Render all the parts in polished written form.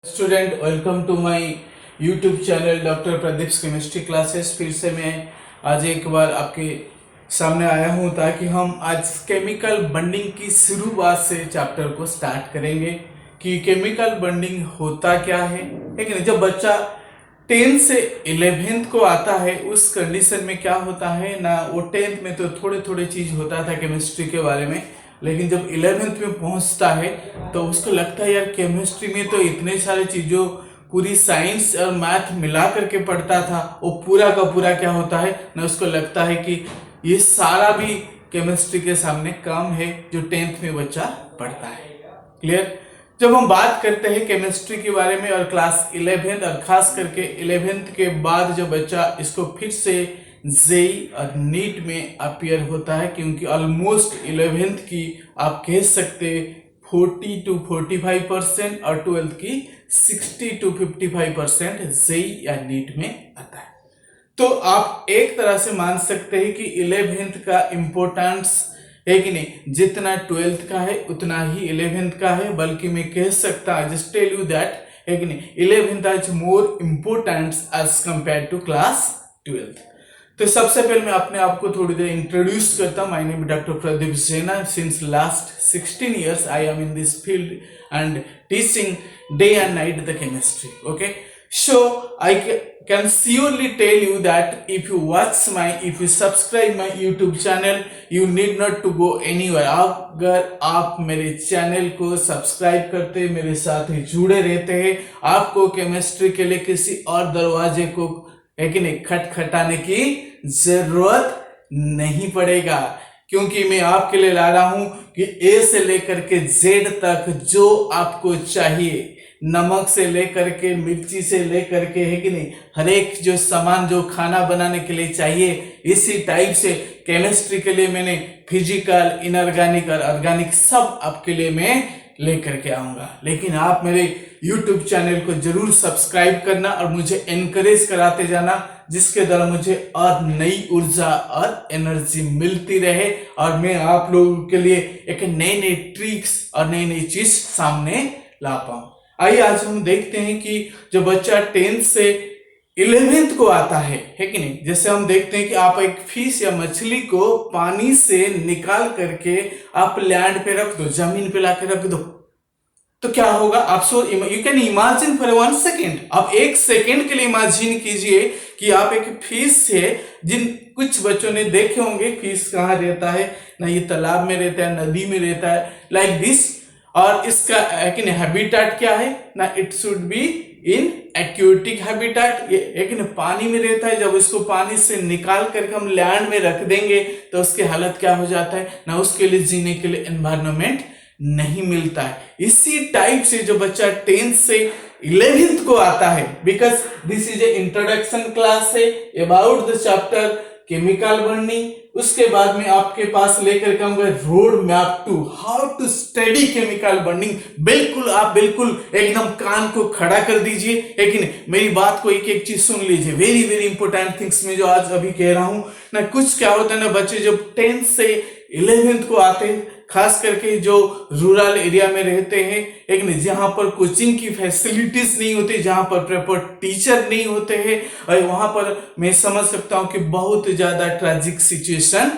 Student, welcome to my YouTube channel doctor Pradeep chemistry classes. फिर से मैं आज एक बार आपके सामने आया हूं ताकि हम आज केमिकल बॉन्डिंग की शुरुआत से चैप्टर को स्टार्ट करेंगे कि केमिकल बॉन्डिंग होता क्या है। लेकिन जब बच्चा 10 से 11th को आता है उस कंडीशन में क्या होता है ना, वो 10th में तो थोड़े थोड़े चीज होता था केमिस्ट्री के बारे में, लेकिन जब 11th में पहुंचता है तो उसको लगता है यार केमिस्ट्री में तो इतने सारे चीजों, पूरी साइंस और मैथ मिला करके पढ़ता था, वो पूरा का पूरा क्या होता है ना, उसको लगता है कि ये सारा भी केमिस्ट्री के सामने कम है जो 10th में बच्चा पढ़ता है। क्लियर। जब हम बात करते हैं केमिस्ट्री के बारे में और क्लास 11 और खास करके 11th के बाद जो बच्चा इसको फिर से जेई और नीट में अपियर होता है, क्योंकि ऑलमोस्ट 11th की आप कह सकते 40 to 45% और 12th की 60 to 55% जेई या नीट में आता है। तो आप एक तरह से मान सकते हैं कि 11th का इम्पोर्टेंस है कि नहीं, जितना 12th का है उतना ही 11th का है, बल्कि मैं कह सकता हूं, जस्ट टेल यू दैट है कि नहीं, 11th is more important as compared to class 12th। तो सबसे पहले मैं अपने आप को थोड़ी देर इंट्रोड्यूस करता हूं। माय नेम डॉक्टर प्रदीप सेना। Since last 16 years I am in this field and teaching day and night the chemistry. Okay, so I can surely tell you that if you subscribe my YouTube channel, you need not to go anywhere। अगर आप मेरे channel को subscribe करते, मेरे साथ ही जुड़े रहते हैं, आपको केमिस्ट्री के लिए किसी और दरवाजे को है कि नहीं खटखटाने की जरूरत नहीं पड़ेगा, क्योंकि मैं आपके लिए ला रहा हूं कि ए से लेकर के जेड तक जो आपको चाहिए, नमक से लेकर के मिर्ची से लेकर के है कि नहीं, हर एक जो सामान जो खाना बनाने के लिए चाहिए, इसी टाइप से केमिस्ट्री के लिए मैंने फिजिकल, इनऑर्गेनिक और ऑर्गेनिक सब आपके लिए मैं लेकर के आऊंगा। लेकिन आप मेरे YouTube चैनल को जरूर सब्सक्राइब करना और मुझे एनकरेज कराते जाना, जिसके द्वारा मुझे और नई ऊर्जा और एनर्जी मिलती रहे और मैं आप लोगों के लिए एक नई नई ट्रिक्स और नई नई चीज सामने ला पाऊं। आइए आज हम देखते हैं कि जब बच्चा 10th से 11th को आता है कि नहीं, जैसे हम देखते हैं कि आप एक फिश या मछली को पानी से निकाल करके आप लैंड पे रख दो, जमीन पे लाके रख दो, तो क्या होगा? आप you can imagine for 1 second, आप 1 सेकेंड के लिए इमेजिन कीजिए कि आप एक फिश है, जिन कुछ बच्चों ने देखे होंगे फिश कहाँ रहता है ना, ये तालाब में रहता है, नदी में रहता है, लाइक दिस। और इसका हैबिटेट क्या है ना, it should be in aquatic habitat. ये एक पानी में रहता है, जब इसको पानी से निकाल करके हम लैंड में रख देंगे तो उसकी हालत क्या हो जाता है ना, उसके लिए जीने के लिए एनवायरनमेंट नहीं मिलता है। इसी टाइप से जो बच्चा 10th से 11th को आता है, because this is a introduction class है about the chapter chemical bonding, उसके बाद में आपके पास लेकर के आऊंगा road map to how to study chemical bonding. बिल्कुल आप बिल्कुल एकदम कान को खड़ा कर दीजिए, लेकिन मेरी बात को एक एक चीज सुन लीजिए, वेरी वेरी इंपॉर्टेंट थिंग्स में जो आज अभी कह रहा हूं ना। कुछ क्या होता है ना, बच्चे जब 10th से 11th को आते हैं, खास करके जो रूरल एरिया में रहते हैं, एक नहीं, जहां पर कोचिंग की फैसिलिटीज नहीं होती, जहां पर प्रॉपर टीचर नहीं होते हैं, और वहां पर मैं समझ सकता हूं कि बहुत ज्यादा ट्रेजिक सिचुएशन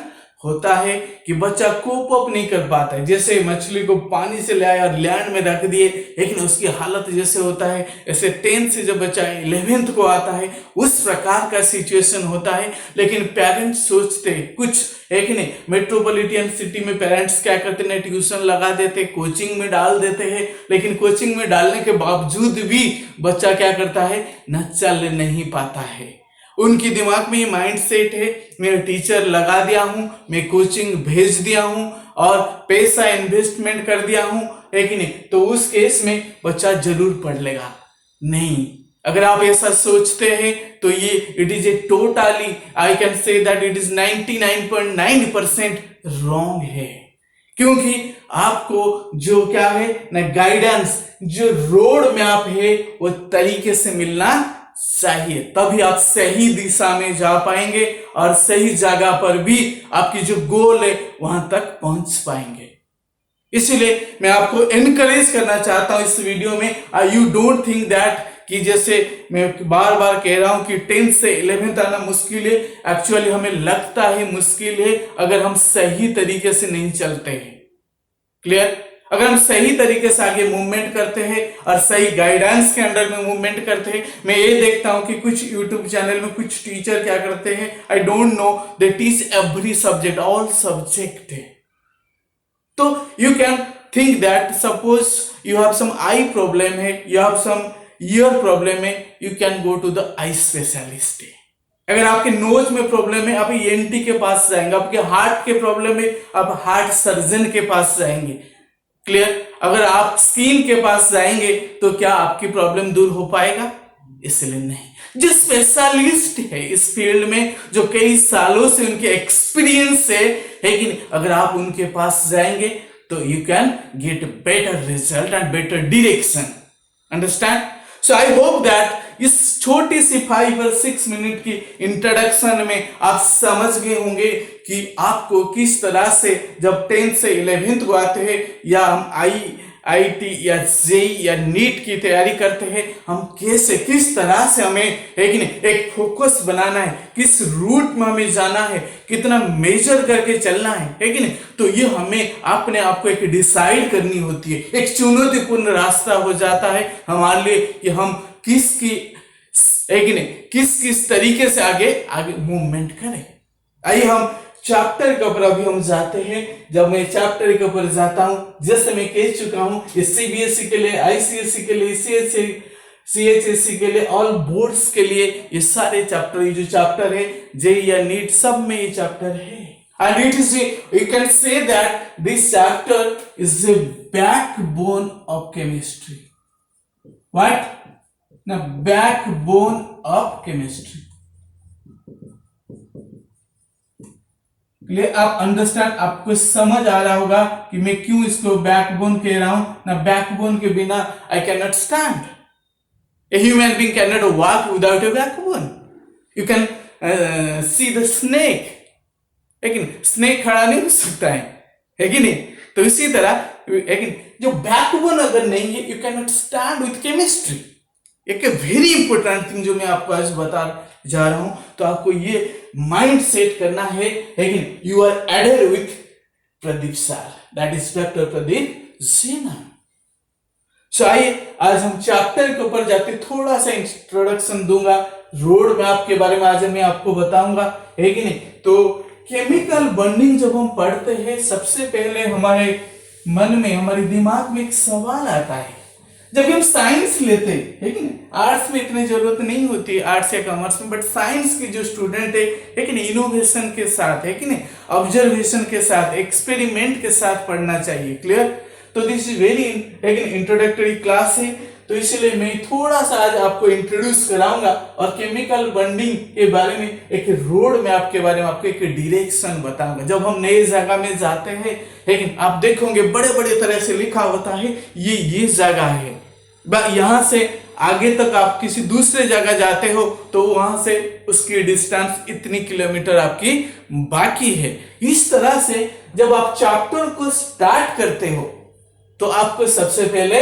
होता है कि बच्चा कोप अप नहीं कर पाता है। जैसे मछली को पानी से ले आए और लैंड में रख दिए, लेकिन उसकी हालत जैसे होता है, ऐसे 10th से जब बच्चा 11th को आता है उस प्रकार का सिचुएशन होता है। लेकिन पेरेंट्स सोचते कुछ एक नहीं, मेट्रोपॉलिटन सिटी में पेरेंट्स क्या करते हैं, ट्यूशन लगा देते, कोचिंग में डाल देते हैं, लेकिन कोचिंग में डालने के बावजूद भी बच्चा क्या करता है न, चल नहीं पाता है। उनकी दिमाग में ये माइंड सेट है, मैं टीचर लगा दिया हूं, मैं कोचिंग भेज दिया हूं और पैसा इन्वेस्टमेंट कर दिया हूं, लेकिन तो उस केस में बच्चा जरूर पढ़ लेगा। नहीं, अगर आप ऐसा सोचते हैं तो ये it is a totally, I can say that it is 99.9% wrong है, क्योंकि आपको जो क्या है ना, गाइडेंस, जो रोड मैप है वो तरीके से मिलना चाहिए, तभी आप सही दिशा में जा पाएंगे और सही जगह पर भी आपकी जो गोल है वहां तक पहुंच पाएंगे। इसीलिए मैं आपको एनकरेज करना चाहता हूं इस वीडियो में। यू डोंट थिंक दैट कि जैसे मैं बार बार कह रहा हूं कि 10th से 11th आना मुश्किल है। एक्चुअली हमें लगता है मुश्किल है अगर हम सही तरीके से नहीं चलते हैं। क्लियर? अगर हम सही तरीके से आगे मूवमेंट करते हैं और सही गाइडेंस के अंडर में मूवमेंट करते हैं। मैं ये देखता हूं कि कुछ यूट्यूब चैनल में कुछ टीचर क्या करते हैं, I don't know, they teach every subject, all subject है। तो you can think that suppose you have some eye problem है, you have some ear problem है, you can go to the eye specialist. अगर आपके knows में problem है, आप ENT के पास जाएंगे। आपके हार्ट के प्रॉब्लम है, आप हार्ट सर्जन के पास जाएंगे। क्लियर? अगर आप स्किन के पास जाएंगे तो क्या आपकी प्रॉब्लम दूर हो पाएगा? इसलिए नहीं। जो स्पेशलिस्ट है इस फील्ड में, जो कई सालों से उनके एक्सपीरियंस है कि नहीं, अगर आप उनके पास जाएंगे तो you can get better result and better direction. Understand? So I hope that इस छोटी सी 5 और 6 मिनट की इंट्रोडक्शन में आप समझ गए होंगे कि आपको किस तरह से जब 10th से 11th को आते हैं या हम IIT या JEE या नीट की तैयारी करते हैं, हम कैसे किस तरह से हमें है कि नहीं एक फोकस बनाना है, किस रूट में हमें जाना है, कितना मेजर करके चलना है कि नहीं। तो ये हमें अपने आप को एक डिसाइड करनी होती है। एक चुनौतीपूर्ण रास्ता हो जाता है हमारे लिए कि हम किस तरीके से आगे मूवमेंट करें। आइए हम चैप्टर के ऊपर अभी हम जाते हैं। जब मैं चैप्टर के ऊपर जाता हूं, जैसे मैं कह चुका हूं, ये CBSE के लिए, ICSE के लिए, CHSE के लिए, ऑल बोर्ड्स के लिए ये सारे चैप्टर, ये जो चैप्टर है JEE या नीट, सब में ये चैप्टर है। And it is, you can say that this chapter is the backbone of chemistry. What? The backbone of chemistry. आप अंडरस्टैंड, आपको समझ आ रहा होगा कि मैं क्यों इसको बैकबोन कह रहा हूं ना। बैकबोन के बिना I can not stand. A human being can not walk without A backbone. You can see the snake, लेकिन स्नेक खड़ा नहीं हो सकता है कि नहीं। तो इसी तरह लेकिन जो बैकबोन अगर नहीं है, you can not stand with chemistry. एक वेरी इंपॉर्टेंट थिंग जो मैं आपको आज बता जा रहा हूं, तो आपको ये माइंड सेट करना है लेकिन you are added with Pradeep sir, that is doctor Pradeep Jena. So आइए आज हम चैप्टर के ऊपर जाके थोड़ा सा इंट्रोडक्शन दूंगा, रोड मैप के बारे में आज मैं आपको बताऊंगा, है कि नहीं। तो केमिकल बॉन्डिंग जब हम पढ़ते हैं, सबसे पहले हमारे मन में, हमारे दिमाग में एक सवाल आता है। जब हम साइंस लेते हैं कि नहीं, आर्ट्स में इतनी जरूरत नहीं होती है, आर्ट्स या कॉमर्स में, बट साइंस के जो स्टूडेंट है कि नहीं, इनोवेशन के साथ, है कि नहीं, ऑब्जर्वेशन के साथ, एक्सपेरिमेंट के साथ पढ़ना चाहिए। क्लियर? तो this is very introductory class है, तो इसलिए मैं थोड़ा सा आज आपको इंट्रोड्यूस कराऊंगा और केमिकल बॉन्डिंग के बारे में, एक रोड मैप के बारे में आपको एक डायरेक्शन बताऊंगा। जब हम नए जगह में जाते हैं, लेकिन आप देखोगे बड़े बड़े तरह से लिखा होता है ये जगह है, यहां से आगे तक आप किसी दूसरे जगह जाते हो तो वहां से उसकी डिस्टेंस इतनी किलोमीटर आपकी बाकी है। इस तरह से जब आप चैप्टर को स्टार्ट करते हो तो आपको सबसे पहले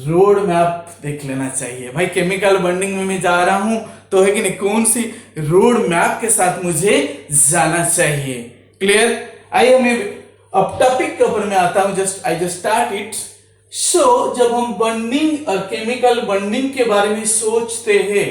रोड मैप देख लेना चाहिए। भाई केमिकल बॉन्डिंग में मैं जा रहा हूं तो है कि नहीं, कौन सी रोड मैप के साथ मुझे जाना चाहिए। क्लियर? आइए मैं अब टॉपिक के ऊपर में आता हूं, आई जस्ट स्टार्ट इट। सो जब हम बॉन्डिंग और केमिकल बॉन्डिंग के बारे में सोचते हैं,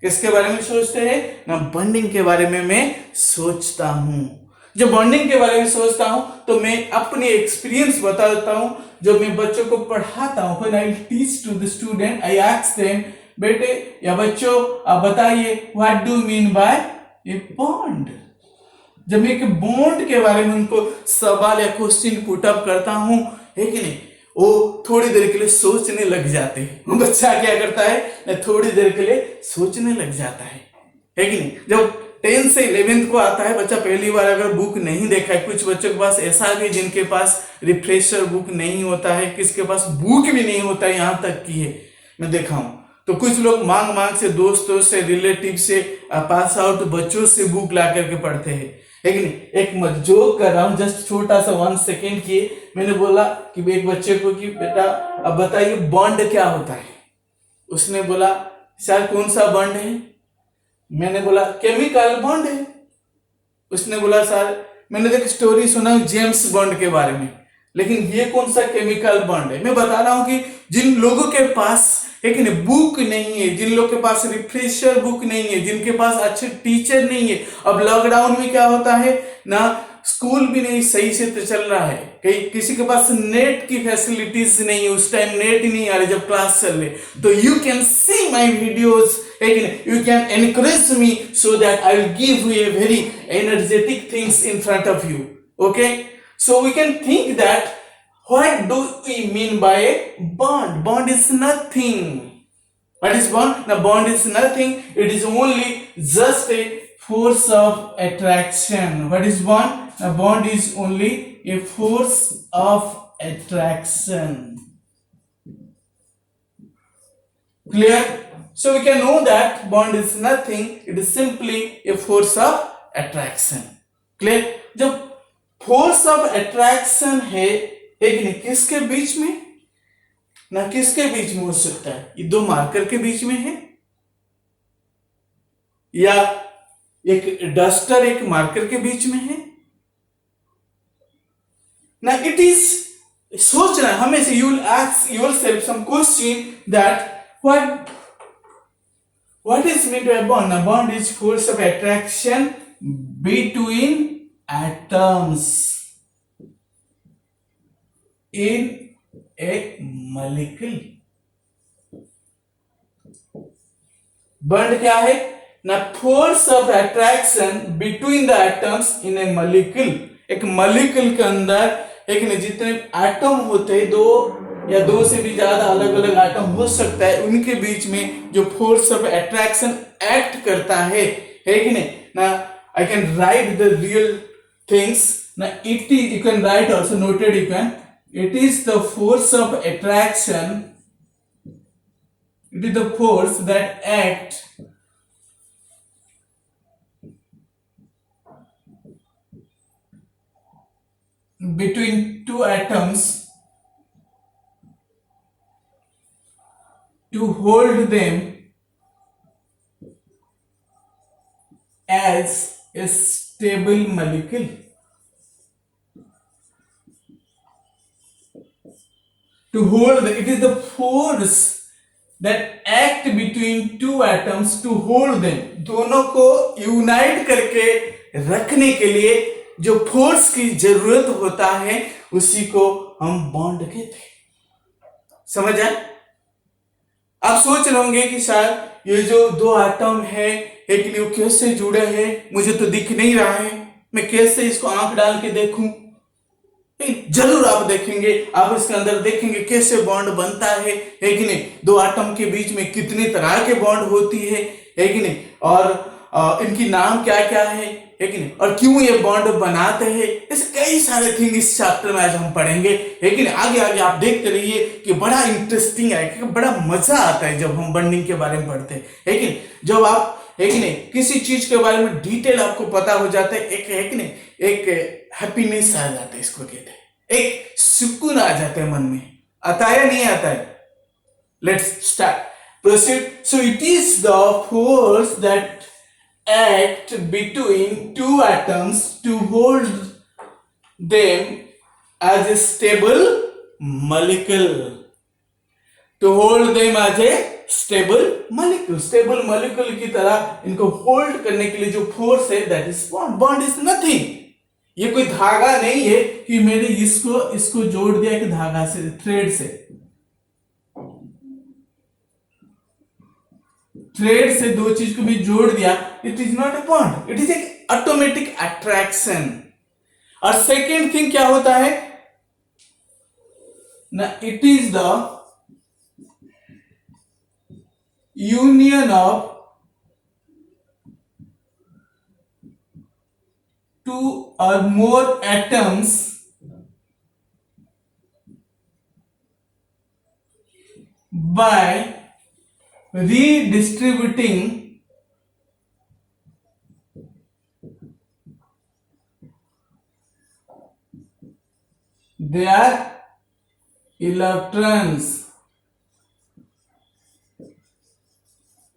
किसके बारे में सोचते हैं ना, बॉन्डिंग के बारे में मैं सोचता हूं। जब बॉन्डिंग के बारे में सोचता हूं तो मैं अपने एक्सपीरियंस बता देता हूं। जब मैं बच्चों को पढ़ाता हूं, when I teach to the student, I ask them, बेटे या बच्चों आप बताइए what do you mean by a bond। जब मैं एक बॉन्ड के बारे में उनको सवाल या क्वेश्चन पुट अप करता हूं, है कि नहीं, वो थोड़ी देर के लिए सोचने लग जाते हैं। बच्चा क्या करता है ना, थोड़ी देर के लिए सोचने लग जाता है कि नहीं। जब 10 से 11th को आता है बच्चा, पहली बार अगर बुक नहीं देखा है, कुछ बच्चों के पास ऐसा भी जिनके पास रिफ्रेशर बुक नहीं होता है, किसके पास बुक भी नहीं होता है, यहां तक की है मैं देखा हूं। तो कुछ लोग मांग से, दोस्तों से, रिलेटिव से, पास आउट बच्चों से बुक ला करके पढ़ते हैं। है कि नहीं। एक मत जोक कर रहा हूं, जस्ट छोटा सा 1 सेकेंड की। मैंने बोला कि एक बच्चे को कि बेटा अब बताइए बॉन्ड क्या होता है। उसने बोला सर कौन सा बॉन्ड है। मैंने बोला केमिकल बॉन्ड है। उसने बोला सर मैंने एक स्टोरी सुना जेम्स बॉन्ड के बारे में, लेकिन ये कौन सा केमिकल बॉन्ड है। मैं बता रहा हूं कि जिन लोगों के पास एक बुक नहीं है, जिन लोगों के पास रिफ्रेशर बुक नहीं है, जिनके पास अच्छे टीचर नहीं है। अब लॉकडाउन में क्या होता है ना, स्कूल भी नहीं सही से तो चल रहा है, कहीं किसी के पास नेट की फैसिलिटीज नहीं है, उस टाइम नेट ही नहीं आ रही जब क्लास चल रही। तो you can see my videos, you can encourage me so that I will give you a very energetic things in front of you. Okay, so we can think that what do we mean by a bond. Bond is nothing. What is bond? Now bond is nothing, it is only just a force of attraction. What is bond? Now bond is only a force of attraction. Clear? So we can know that bond is nothing, it is simply a force of attraction. Clear? जब force of attraction है एक नहीं, किसके बीच में ना, किसके बीच में हो सकता है, ये दो मार्कर के बीच में है, या एक डस्टर एक मार्कर के बीच में है ना। इट इज सोचना हमेशा, you will ask yourself some question that what is meant by a bond? A bond is force of attraction between atoms in a molecule. Bond क्या है ना, force of attraction between the atoms in A molecule. एक molecule के अंदर एक ने जितने atom होते हैं, दो या दो से भी ज्यादा अलग अलग एटम हो सकता है, उनके बीच में जो फोर्स ऑफ एट्रैक्शन एक्ट करता है कि नहीं ना। I can write the real things ना, it is, you can write also noted, you can, it is the force of attraction, it is the force that act between two atoms to hold them as a stable molecule. To hold it is the force that act between two atoms to hold them. दोनों को unite करके रखने के लिए जो force की जरूरत होता है उसी को हम बॉन्ड कहते हैं। समझ आए? आप सोच रहे होंगे कि शायद ये जो दो एटम है एक लिए कैसे जुड़े हैं, मुझे तो दिख नहीं रहा है, मैं कैसे इसको आंख डाल के देखूं। जरूर आप देखेंगे, आप इसके अंदर देखेंगे कैसे बॉन्ड बनता है कि नहीं, दो एटम के बीच में कितनी तरह के बॉन्ड होती है कि नहीं, और इनकी नाम क्या क्या है कि नहीं, और क्यों ये बॉन्ड बनाते हैं। ऐसे कई सारे थिंग इस चैप्टर में आज हम पढ़ेंगे कि नहीं। आगे आगे आप देखते रहिए कि बड़ा इंटरेस्टिंग है, कि बड़ा मजा आता है जब हम बॉन्डिंग के बारे में पढ़ते हैं कि नहीं। जब आप कि नहीं किसी चीज के बारे में डिटेल आपको पता हो जाता है, एक नहीं एक हैप्पीनेस आ जाता है, इसको कहते हैं, एक सुकून आ जाता है मन में। आता है या नहीं आता है? Let's start, proceed. So it is the force that act between two atoms to hold them as a stable molecule. To hold them as a stable molecule, stable molecule की तरह इनको होल्ड करने के लिए जो फोर्स है that is bond. Bond is nothing, ये कोई धागा नहीं है कि मैंने इसको जोड़ दिया एक धागा से, थ्रेड से दो चीज को भी जोड़ दिया। It is not a bond, it is एक ऑटोमेटिक अट्रैक्शन। और सेकेंड थिंग क्या होता है ना, it is the union of two or more atoms by redistributing their electrons,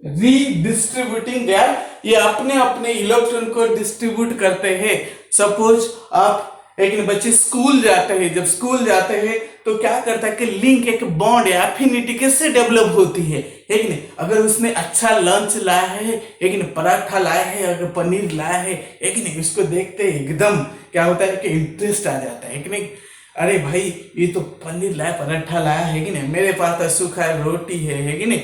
redistributing their, ये अपने अपने इलेक्ट्रॉन को डिस्ट्रीब्यूट करते हैं। सपोज आप एक बच्चे स्कूल जाते हैं, जब स्कूल जाते हैं तो क्या करता है कि लिंक, एक बॉन्ड या एफिनिटी कैसे डेवलप होती है कि नहीं। अगर उसने अच्छा लंच लाया है, एक नहीं पराठा लाया है, अगर पनीर लाया है, एक नहीं उसको देखते एकदम क्या होता है कि इंटरेस्ट आ जाता है कि नहीं, अरे भाई ये तो पनीर लाया, पराठा लाया है कि नहीं, मेरे पास तो सूखा रोटी है कि नहीं,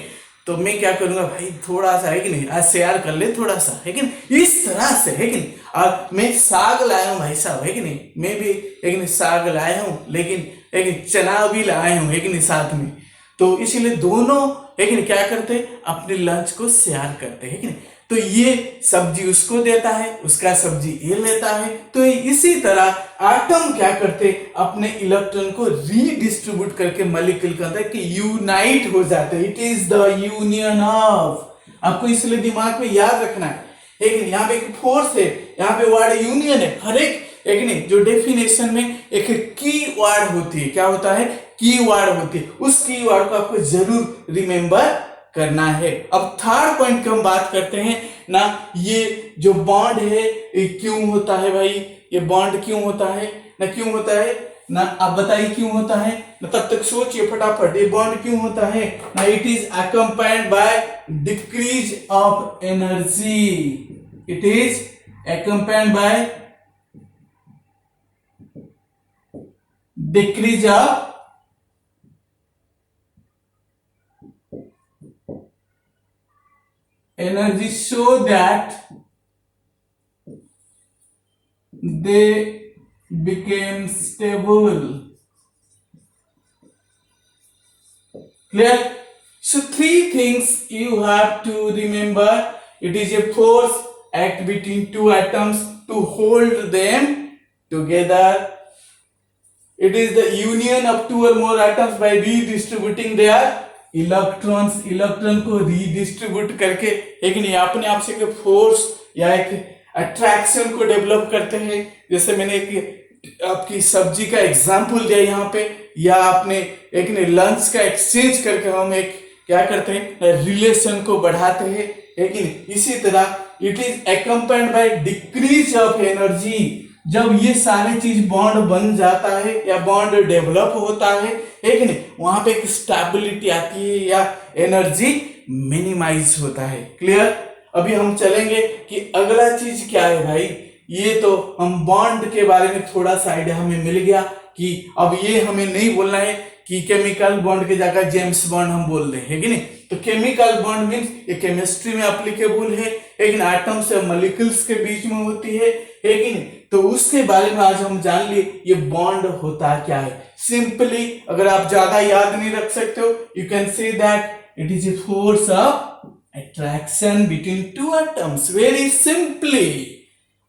तो मैं क्या करूंगा भाई थोड़ा सा है कि नहीं आज शेयर कर ले थोड़ा सा, है कि नहीं, इस तरह से है कि नहीं। और मैं साग लाया हूँ भाई साहब, है कि नहीं, मैं भी है कि नहीं साग लाया हूँ, लेकिन एक चना भी लाया हूँ, है कि नहीं साथ में। तो इसीलिए दोनों है कि नहीं क्या करते, अपने लंच को शेयर करते हैं कि नहीं। तो ये सब्जी उसको देता है, उसका सब्जी ये लेता है। तो इसी तरह एटम क्या करते, अपने इलेक्ट्रॉन को रीडिस्ट्रीब्यूट करके मॉलिक्यूल के अंदर कि यूनाइट हो जाते हैं। It is the union of, आपको इसलिए दिमाग में याद रखना है। एक यहाँ पे एक फोर्स है, यहाँ पे वर्ड यूनियन है। हर एक नहीं जो डेफिनेशन में एक की वर्ड होती है, क्या होता है, की वर्ड होती है, उस की वर्ड को आपको जरूर रिमेंबर करना है। अब थर्ड पॉइंट की हम बात करते हैं ना, ये जो बॉन्ड है ये क्यों होता है भाई, ये बॉन्ड क्यों होता है ना, क्यों होता है ना, आप बताइए क्यों होता है ना, तब तक सोचिए फटाफट, ये बॉन्ड क्यों होता है ना। It is accompanied by decrease of energy, it is accompanied by decrease of energy so that they became stable. Clear? So three things you have to remember. It is a force act between two atoms to hold them together. It is the union of two or more atoms by redistributing their electrons, electron को redistribute करके एक नहीं अपने आप से एक force या एक अट्रैक्शन को डेवलप करते हैं। जैसे मैंने एक आपकी सब्जी का एग्जांपल दिया यहाँ पे, या आपने एक ने लंच का एक्सचेंज करके हम एक क्या करते हैं, रिलेशन को बढ़ाते हैं, लेकिन इसी तरह it is accompanied by decrease of energy. जब ये सारी चीज बॉन्ड बन जाता है या बॉन्ड डेवलप होता है कि नहीं, वहां पे एक स्टेबिलिटी आती है या एनर्जी मिनिमाइज होता है। क्लियर? अभी हम चलेंगे कि अगला चीज क्या है भाई। ये तो हम बॉन्ड के बारे में थोड़ा सा आइडिया हमें मिल गया कि अब ये हमें नहीं बोलना है कि केमिकल बॉन्ड के जगह जेम्स बॉन्ड हम बोल रहे हैं कि नहीं। तो केमिकल बॉन्ड मीन्स ये केमिस्ट्री में एप्लीकेबल है, लेकिन एटम्स या मॉलिक्यूल्स के बीच में होती है कि नहीं। तो उसके बारे में आज हम जान लिए ये बॉन्ड होता क्या है। सिंपली अगर आप ज्यादा याद नहीं रख सकते हो, you can say that it is a force of attraction between two atoms. Very simply,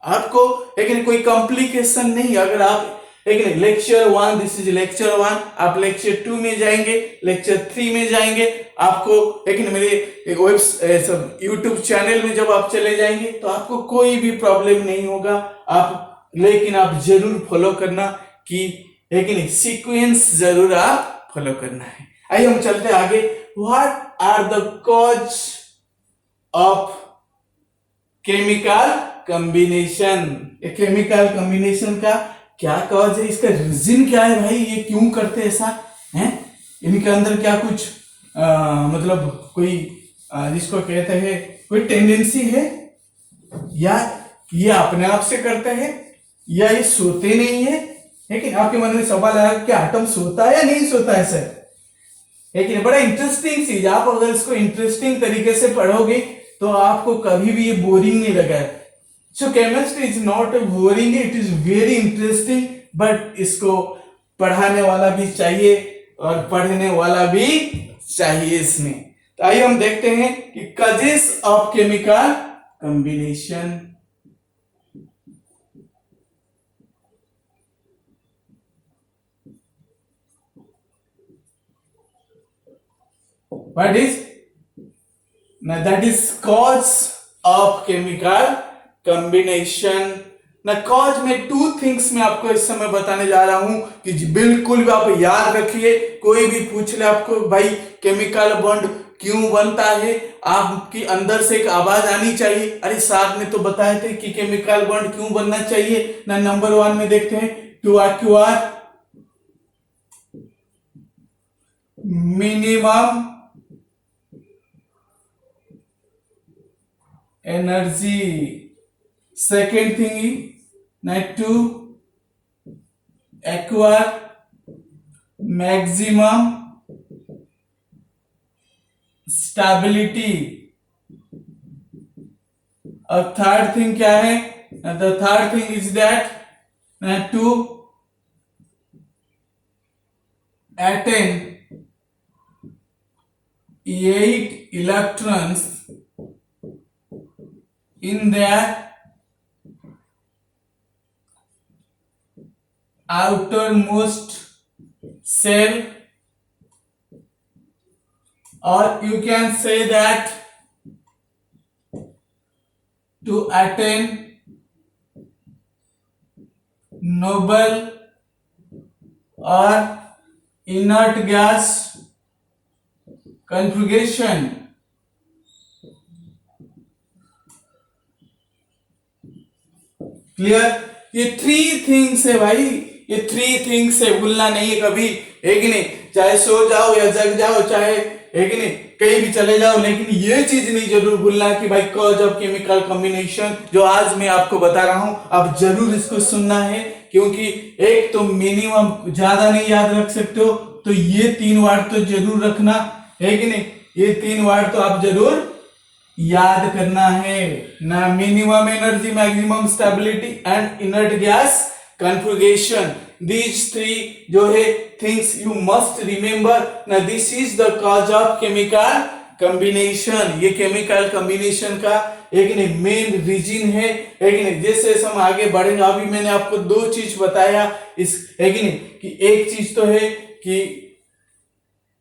आपको लेकिन कोई कॉम्प्लिकेशन नहीं। अगर आप लेकिन लेक्चर 1, दिस इज लेक्चर 1, आप लेक्चर 2 में जाएंगे, लेक्चर 3 में जाएंगे, आपको लेकिन मेरे वेब यूट्यूब चैनल में जब आप चले जाएंगे तो आपको कोई भी प्रॉब्लम नहीं होगा। आप लेकिन आप जरूर फॉलो करना कि लेकिन सीक्वेंस जरूर आप फॉलो करना है। आइए हम चलते आगे। What are the cause of chemical combination? Chemical combination का क्या कॉज है, इसका रीजन क्या है भाई, ये क्यों करते ऐसा है, इनके अंदर क्या कुछ मतलब कोई जिसको कहते हैं कोई टेंडेंसी है, या ये अपने आप से करते हैं, या ये सोते नहीं है। लेकिन आपके मन में सवाल आया कि एटम सोता है या नहीं सोता है सर, लेकिन बड़ा इंटरेस्टिंग चीज, आप अगर इसको इंटरेस्टिंग तरीके से पढ़ोगे तो आपको कभी भी ये बोरिंग नहीं लगा। So chemistry is not boring, it is very interesting, but इसको पढ़ाने वाला भी चाहिए और पढ़ने वाला भी चाहिए इसमें। तो आइए हम देखते हैं कि causes of chemical combination. What is? Now that is cause of chemical combination. ना कॉज में टू थिंग्स मैं आपको इस समय बताने जा रहा हूं कि बिल्कुल भी आप याद रखिए। कोई भी पूछ ले आपको भाई केमिकल बॉन्ड क्यों बनता है, आपकी अंदर से एक आवाज आनी चाहिए, अरे साहब ने तो बताए थे कि केमिकल बॉन्ड क्यों बनना चाहिए ना। नंबर 1 में देखते हैं to acquire minimum energy. Second thing ना टू एक्वायर मैक्सिमम स्टेबिलिटी। और थर्ड थिंग क्या है, the third thing is that to attain 8 electrons in their outermost shell, or you can say that to attain noble or inert gas configuration। Clear? ये three things है भाई, ये three things है, भूलना नहीं है कभी, है कि नहीं? चाहे सो जाओ या जग जाओ, चाहे है कि नहीं कहीं भी चले जाओ, लेकिन ये चीज नहीं जरूर भूलना कि भाई कॉज ऑफ केमिकल कॉम्बिनेशन जो आज मैं आपको बता रहा हूं, आप जरूर इसको सुनना है, क्योंकि एक तो मिनिमम ज्यादा नहीं याद रख सकते हो, तो ये 3 वर्ड तो जरूर रखना, है कि नहीं? ये 3 वर्ड तो आप जरूर याद करना है ना। Minimum energy, maximum stability and inert gas configuration, these three जो है थिंग्स यू मस्ट रिमेंबर ना। This is the cause of chemical combination. ये केमिकल कॉम्बिनेशन का एक मेन रीजन है, एक नहीं। जैसे हम आगे बढ़ेंगे, अभी मैंने आपको 2 चीज बताया इस, है कि नहीं, कि एक चीज तो है कि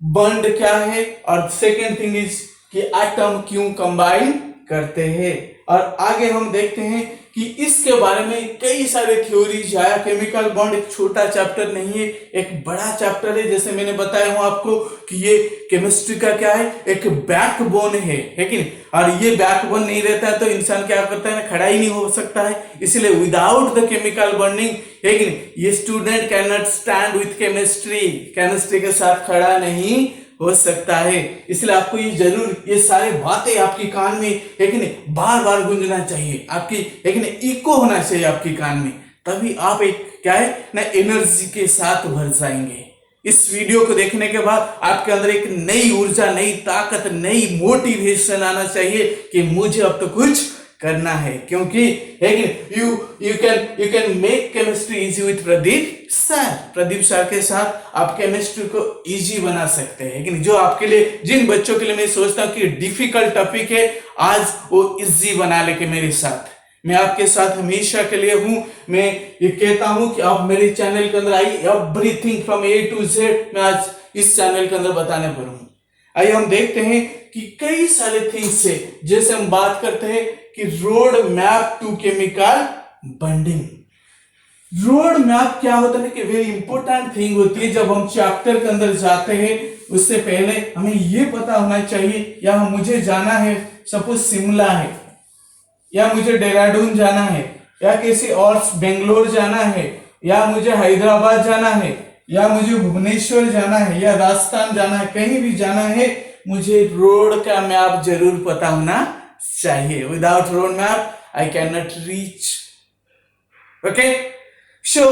बॉन्ड क्या है, और सेकेंड थिंग इज कि एटम क्यों कंबाइन करते हैं। और आगे हम देखते हैं कि इसके बारे में कई सारे थ्योरीज आया। केमिकल बॉन्ड एक छोटा चैप्टर नहीं है, एक बड़ा चैप्टर है। जैसे मैंने बताया हूं आपको कि ये केमिस्ट्री का क्या है, एक बैकबोन है कि नहीं? और ये बैकबोन नहीं रहता है तो इंसान क्या करता है ना, खड़ा ही नहीं हो सकता है। इसलिए विदाउट द केमिकल बॉन्डिंग, है कि नहीं, ये student can not stand with chemistry, chemistry के साथ खड़ा नहीं हो सकता है। इसलिए आपको ये जरूर, ये सारे बातें आपके कान में, है कि नहीं, बार बार गूंजना चाहिए, आपकी, है कि नहीं, इको होना चाहिए आपके कान में, तभी आप एक क्या है ना एनर्जी के साथ भर जाएंगे। इस वीडियो को देखने के बाद आपके अंदर एक नई ऊर्जा, नई ताकत, नई मोटिवेशन आना चाहिए कि मुझे अब तो कुछ करना है, क्योंकि you can make chemistry easy with Pradeep sir. Pradeep sir के साथ आप केमिस्ट्री को इजी बना सकते हैं, कि जो आपके लिए, जिन बच्चों के लिए मैं सोचता हूँ कि डिफिकल्ट टॉपिक है, आज वो इजी बना लेके मेरे साथ, मैं आपके साथ हमेशा के लिए हूं। मैं ये कहता हूं कि आप मेरे चैनल के अंदर आइए, everything from A to Z मैं आज इस चैनल के अंदर बताने पर हूं। आइए हम देखते हैं कि कई सारे थिंग्स से, जैसे हम बात करते हैं कि road map to chemical bonding. Road map क्या होता है कि वेरी इंपॉर्टेंट थिंग होती है। जब हम चैप्टर के अंदर जाते हैं उससे पहले हमें यह पता होना चाहिए, या मुझे जाना है, सपोज शिमला है, या मुझे देहरादून जाना है, या किसी और बेंगलोर जाना है, या मुझे हैदराबाद जाना है, या मुझे भुवनेश्वर जाना है, या राजस्थान जाना है, कहीं भी जाना है, मुझे रोड का मैप जरूर पता होना चाहिए। Without road map I can not reach. Okay, so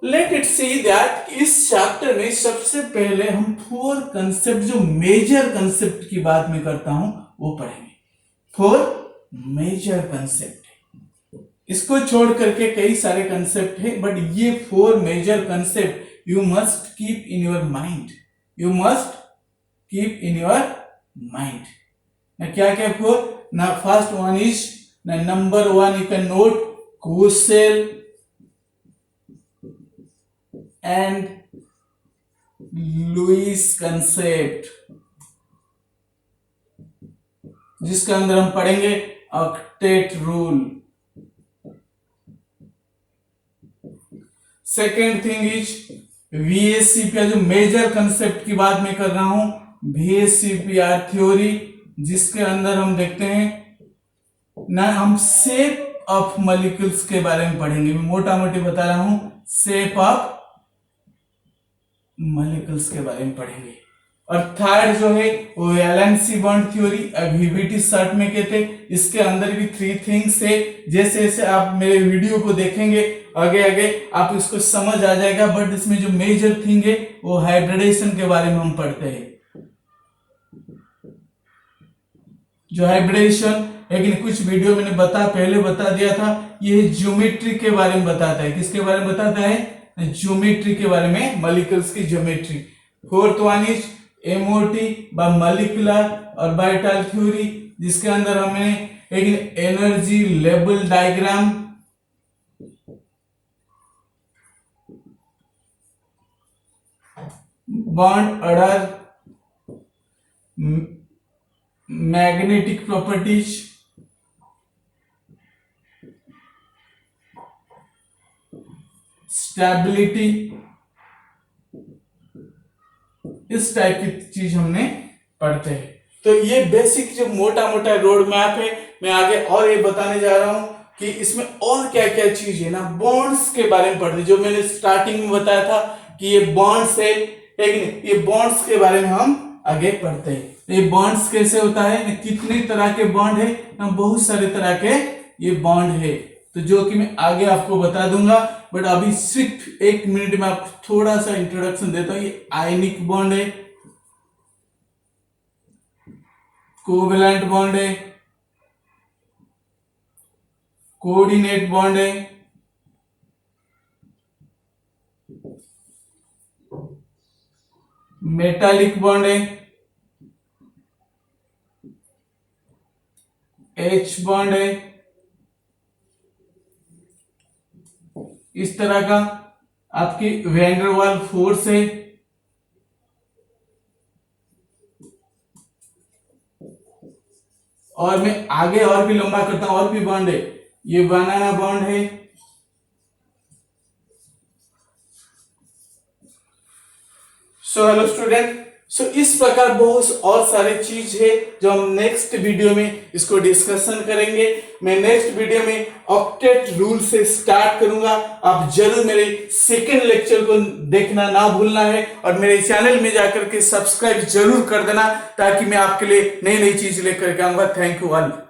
let it see that इस चैप्टर में सबसे पहले हम 4 कंसेप्ट, जो मेजर कंसेप्ट की बात मैं करता हूं, वो पढ़ेंगे। 4 मेजर कंसेप्ट है, इसको छोड़ करके कई सारे कंसेप्ट है, बट ये 4 major concept you must keep in your mind, you must keep in your mind. ना क्या क्या 4 ना, फर्स्ट वन इज ना, number 1 you can note Kossel and Lewis concept, जिसके अंदर हम पढ़ेंगे octet rule, second thing is VSCPR, जो मेजर कंसेप्ट की बात मैं कर रहा हूं, VSCPR थ्योरी, जिसके अंदर हम देखते हैं ना, हम शेप ऑफ मॉलिक्यूल्स के बारे में पढ़ेंगे। मैं मोटा मोटी बता रहा हूं, शेप ऑफ मॉलिक्यूल्स के बारे में पढ़ेंगे। और थर्ड जो है वो valency bond theory, VBT short में कहते हैं। इसके अंदर भी 3 थिंग्स है। जैसे जैसे आप मेरे वीडियो को देखेंगे आगे आगे आप इसको समझ आ जाएगा, बट इसमें जो मेजर थिंग है वो हाइब्रिडेशन के बारे में हम पढ़ते हैं। जो हाइब्रिडेशन, लेकिन कुछ वीडियो मैंने पहले बता दिया था, ये ज्योमेट्री के बारे में बताता है। किसके बारे में बताता है? ज्योमेट्री के बारे में, मॉलिक्यूल्स की geometry. Fourth one is MOT bye molecular orbital theory, जिसके अंदर हमें एक energy level diagram, bond order, magnetic properties, stability, इस टाइप की चीज हमने पढ़ते हैं। तो ये बेसिक जो मोटा मोटा रोड मैप है, मैं आगे और ये बताने जा रहा हूं कि इसमें और क्या क्या चीज है ना। बॉन्ड्स के बारे में पढ़ते, जो मैंने स्टार्टिंग में बताया था कि ये बॉन्ड्स है, लेकिन ये बॉन्ड्स के बारे में हम आगे पढ़ते हैं। ये बॉन्ड्स कैसे होता है, कितने तरह के बॉन्ड है ना, बहुत सारे तरह के ये बॉन्ड है, तो जो कि मैं आगे आपको बता दूंगा। बट अभी सिर्फ 1 मिनट में आपको थोड़ा सा इंट्रोडक्शन देता हूं। ये आयनिक बॉन्ड है, कोवेलेंट बॉन्ड है, कोऑर्डिनेट बॉन्ड है, मेटालिक बॉन्ड है, H बॉन्ड है, इस तरह का आपकी वैन डर वाल फोर्स है, और मैं आगे और भी लंबा करता हूं, और भी बॉन्ड है। ये बनाना बॉन्ड है, सो हेलो स्टूडेंट। सो इस प्रकार बहुत और सारे चीज है जो हम नेक्स्ट वीडियो में इसको डिस्कशन करेंगे। मैं नेक्स्ट वीडियो में ऑक्टेट रूल से स्टार्ट करूंगा। आप जरूर मेरे सेकेंड लेक्चर को देखना ना भूलना है, और मेरे चैनल में जाकर के सब्सक्राइब जरूर कर देना, ताकि मैं आपके लिए नई नई चीज लेकर के आऊंगा। Thank you all.